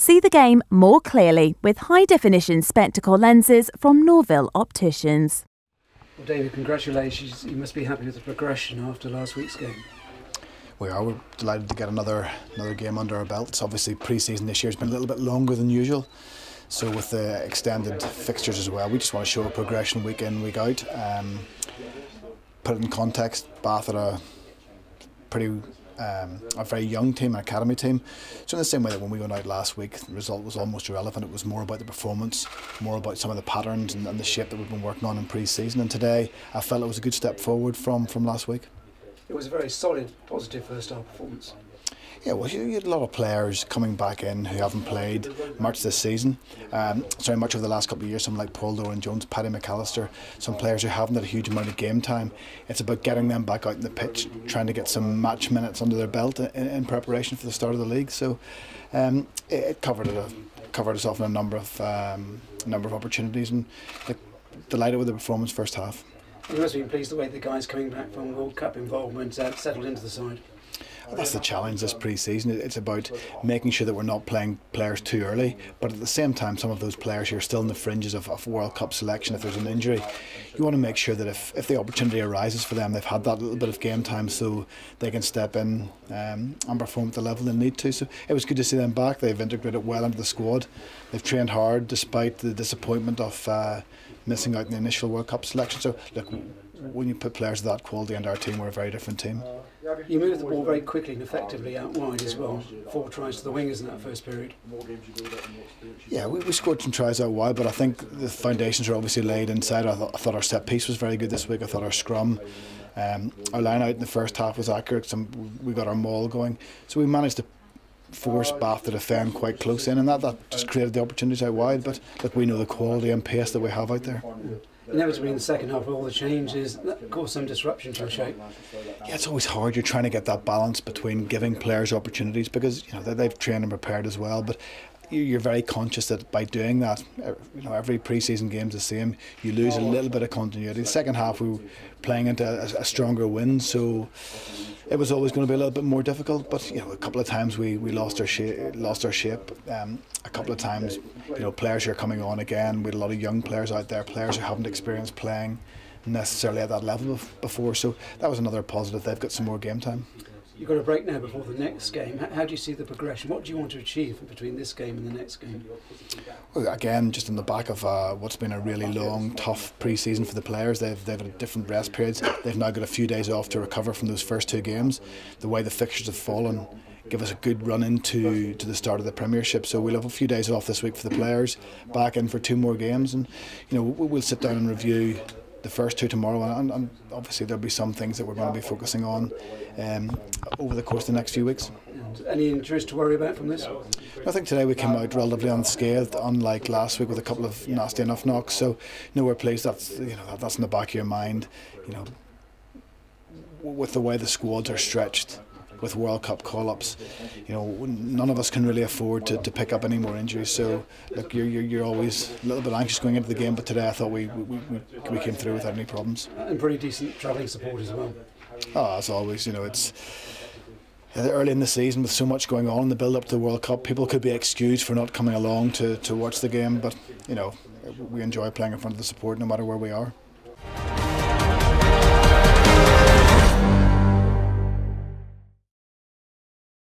See the game more clearly with high-definition spectacle lenses from Norville Opticians. Well, David, congratulations. You must be happy with the progression after last week's game. We're delighted to get another game under our belts. Obviously, pre-season this year has been a little bit longer than usual. So with the extended fixtures as well, we just want to show a progression week in, week out. Put it in context, Bath are a very young team, an academy team. So in the same way that when we went out last week, the result was almost irrelevant. It was more about the performance, more about some of the patterns and the shape that we've been working on in pre-season. And today, I felt it was a good step forward from last week. It was a very solid, positive first half performance. Yeah, well, you had a lot of players coming back in who haven't played much this season. Much over the last couple of years. Someone like Paul Doran-Jones, Paddy McAllister, some players who haven't had a huge amount of game time. It's about getting them back out in the pitch, trying to get some match minutes under their belt in preparation for the start of the league. So it covered us off in a number of opportunities, and delighted with the performance first half. You must have been pleased the way the guys coming back from World Cup involvement settled into the side. That's the challenge this pre-season. It's about making sure that we're not playing players too early, but at the same time some of those players who are still in the fringes of World Cup selection, if there's an injury, you want to make sure that if the opportunity arises for them, they've had that little bit of game time so they can step in and perform at the level they need to. So it was good to see them back. They've integrated well into the squad. They've trained hard despite the disappointment of missing out in the initial World Cup selection. So look, when you put players of that quality into our team, we're a very different team. You moved the ball very quickly and effectively out wide as well. 4 tries to the wingers in that first period. Yeah, we scored some tries out wide, but I think the foundations are obviously laid inside. I thought our set piece was very good this week. I thought our scrum, our line out in the first half was accurate. We got our maul going, so we managed to force Bath to defend quite close in, and that just created the opportunities out wide. But look, we know the quality and pace that we have out there. Inevitably in the second half, with all the changes, that caused some disruption to the shape. Yeah, it's always hard. You're trying to get that balance between giving players opportunities, because they've trained and prepared as well. But you're very conscious that by doing that, every pre-season game's the same. You lose a little bit of continuity. The second half, we were playing into a stronger wind, so it was always going to be a little bit more difficult. But a couple of times we lost our shape. A couple of times, players are coming on again. We had a lot of young players out there, players who haven't experienced playing necessarily at that level before. So that was another positive. They've got some more game time. You've got a break now before the next game. How do you see the progression? What do you want to achieve between this game and the next game? Well, again, just on the back of what's been a really long, tough pre-season for the players, they've had different rest periods. They've now got a few days off to recover from those first 2 games. The way the fixtures have fallen give us a good run into the start of the Premiership. So we'll have a few days off this week for the players, back in for 2 more games, and we'll sit down and review the first 2 tomorrow, and obviously there'll be some things that we're going to be focusing on over the course of the next few weeks. Any injuries to worry about from this? I think today we came out relatively unscathed, unlike last week with a couple of nasty enough knocks. So we're pleased. That's in the back of your mind. With the way the squads are stretched, with World Cup call-ups, none of us can really afford to pick up any more injuries. So look, you're always a little bit anxious going into the game, but today I thought we came through without any problems. And pretty decent travelling support as well. Oh, as always, it's early in the season with so much going on in the build-up to the World Cup. People could be excused for not coming along to watch the game, but we enjoy playing in front of the support no matter where we are.